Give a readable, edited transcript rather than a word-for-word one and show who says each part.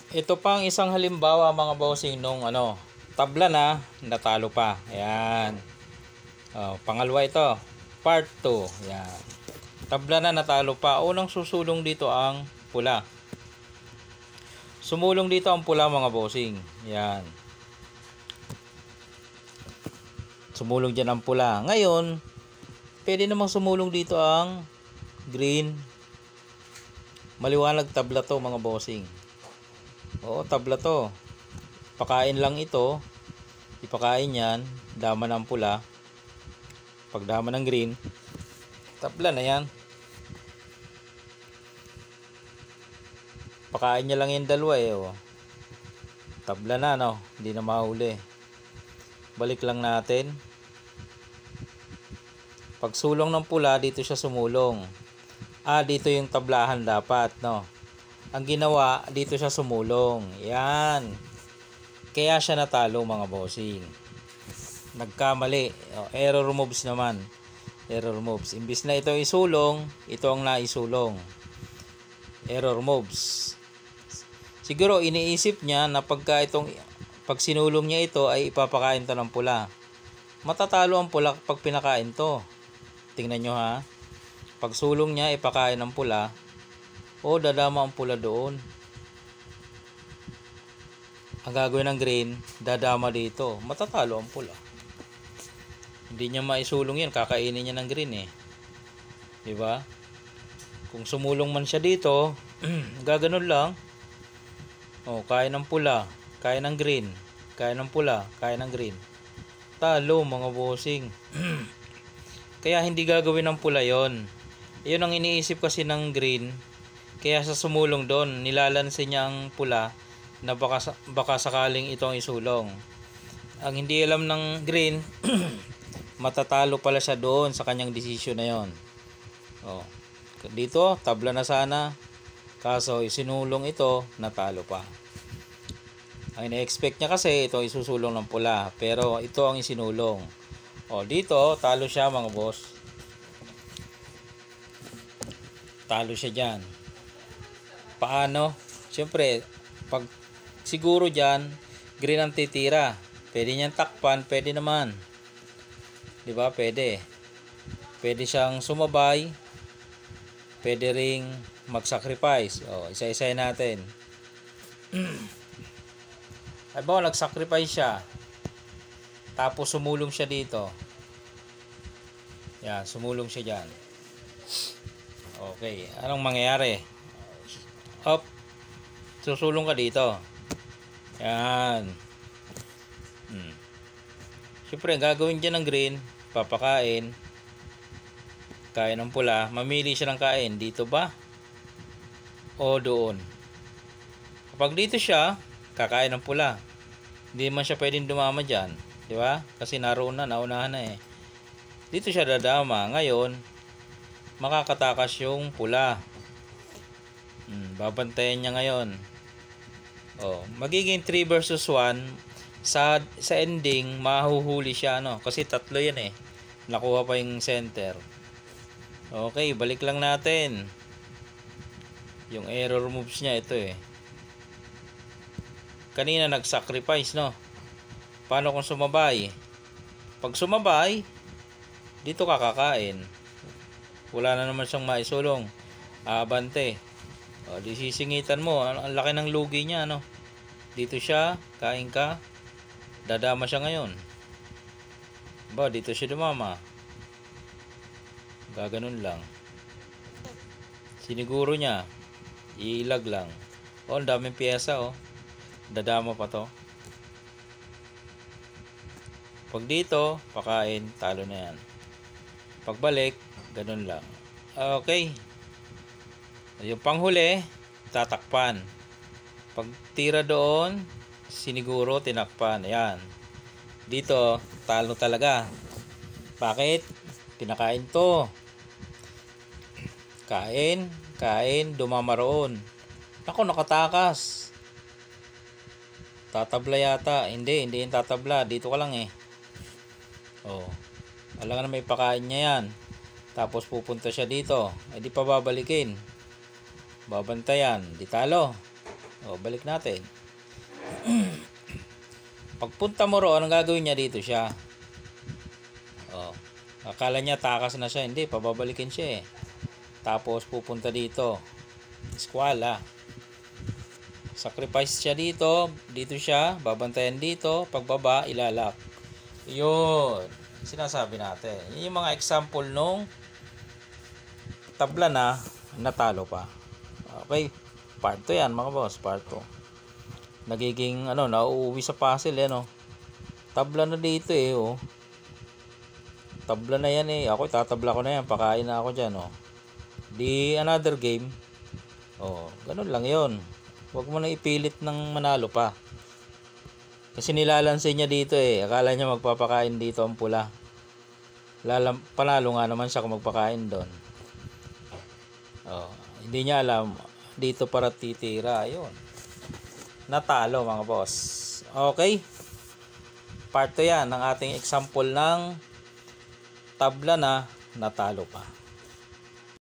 Speaker 1: Ito pang isang halimbawa mga bossing nung tabla na natalo pa. Ayan. Pangalawa ito. Part 2. Ayan. Tabla na natalo pa. Unang susulong dito ang pula. Sumulong dito ang pula mga bossing. Ayan. Sumulong dyan ang pula. Ngayon, pwede namang sumulong dito ang green. Maliwanag tabla to mga bossing. Oo, tabla to. Pakain lang ito. Ipakain yan. Dama ng pula. Pagdama ng green. Tabla na yan. Pakain niya lang yung dalawa eh. Oh. Tabla na no. Hindi na mahuli. Balik lang natin. Pagsulong ng pula, dito siya sumulong. Dito yung tablahan dapat no. Ang ginawa, dito siya sumulong. Yan. Kaya siya natalo mga bossing. Nagkamali. Error moves naman. Error moves. Imbis na ito isulong, ito ang naisulong. Error moves. Siguro iniisip niya na pag sinulong niya ito ay ipapakain to ng pula. Matatalo ang pula pag pinakain to. Tingnan nyo ha. Pag sulong niya ipakain ng pula. Dadama ang pula doon. Ang gagawin ng green, dadama dito. Matatalo ang pula. Hindi niya maisulong yan. Kakainin niya ng green eh. Diba? Kung sumulong man siya dito, gaganon lang. Kain ng pula. Kain ng green. Kain ng pula. Kain ng green. Talo mga bossing. Kaya hindi gagawin ng pula yon. Yun ang iniisip kasi ng green. Kaya sa sumulong doon, nilalansin niya ang pula na baka sakaling itong isulong. Ang hindi alam ng green, matatalo pala siya doon sa kanyang desisyon na yon. Dito, tabla na sana. Kaso, isinulong ito, natalo pa. Ang ina-expect niya kasi, ito isusulong ng pula. Pero ito ang isinulong. Dito, talo siya mga boss. Talo siya dyan. Paano? Siyempre, pag siguro dyan, green ang titira. Pwede niyang takpan, pwede naman. Diba? Pwede. Pwede siyang sumabay. Pwede ring mag-sacrifice. Isa-isayin natin. Ay ba, nag-sacrifice siya. Tapos sumulong siya dito. Yan, sumulong siya dyan. Okay, anong mangyayari? Susulong ka dito. Yan. Siyempre, gagawin dyan ng green, papakain, kain ng pula, mamili siya ng kain. Dito ba? O doon? Kapag dito siya, kakain ng pula. Hindi man siya pwedeng dumama dyan. Di ba? Kasi naroon na, naunahan na eh. Dito siya dadama. Ngayon, makakatakas yung pula. Babantayan niya ngayon. Magiging 3 versus 1. Sa ending, mahuhuli siya. Kasi tatlo yan eh. Nakuha pa yung center. Okay, balik lang natin. Yung error moves niya, ito eh. Kanina nag-sacrifice, no? Paano kung sumabay? Pag sumabay, dito kakakain. Wala na naman siyang maisulong. Abante. Di sisingitan mo. Ang laki ng lugi niya, no? Dito siya, kain ka. Dadama siya ngayon. Dito siya dumama. Gaganon lang. Siniguro niya. Iilag lang. Ang daming piyesa, Dadama pa to. Pag dito, pakain, talo na yan. Pagbalik, ganun lang. Okay. Yung panghuli, tatakpan. Pag tira doon, siniguro, tinakpan. Ayan. Dito, talo talaga. Bakit? Pinakain to. Kain, dumama roon. Ako, nakatakas. Tatabla yata. Hindi yung tatabla. Dito ka lang eh. Alam na may pakain niya yan. Tapos pupunta siya dito. Di pa babalikin. Babantayan. Di talo. Balik natin. Pagpunta mo roon, ang gagawin niya dito siya. Akala niya takas na siya. Hindi, pababalikin siya eh. Tapos pupunta dito. Eskwela. Sacrifice siya dito. Dito siya. Babantayan dito. Pagbaba, ilalak. Yun. Sinasabi natin. Yun yung mga example nung tabla na natalo pa. Okay. Part 2 yan mga boss. Part 2. Nagiging nauuwi sa puzzle Tabla na dito eh Tabla na yan eh. Ako tatabla ko na yan. Pakain na ako dyan Di another game. Ganun lang yon. Huwag mo na ipilit ng manalo pa. Kasi nilalansin niya dito eh. Akala niya magpapakain dito ang pula. Panalo nga naman siya kung magpakain doon. Hindi niya alam. Dito para titira. Ayun. Natalo mga boss. Okay. Part 2 yan ng ating example ng tabla na natalo pa.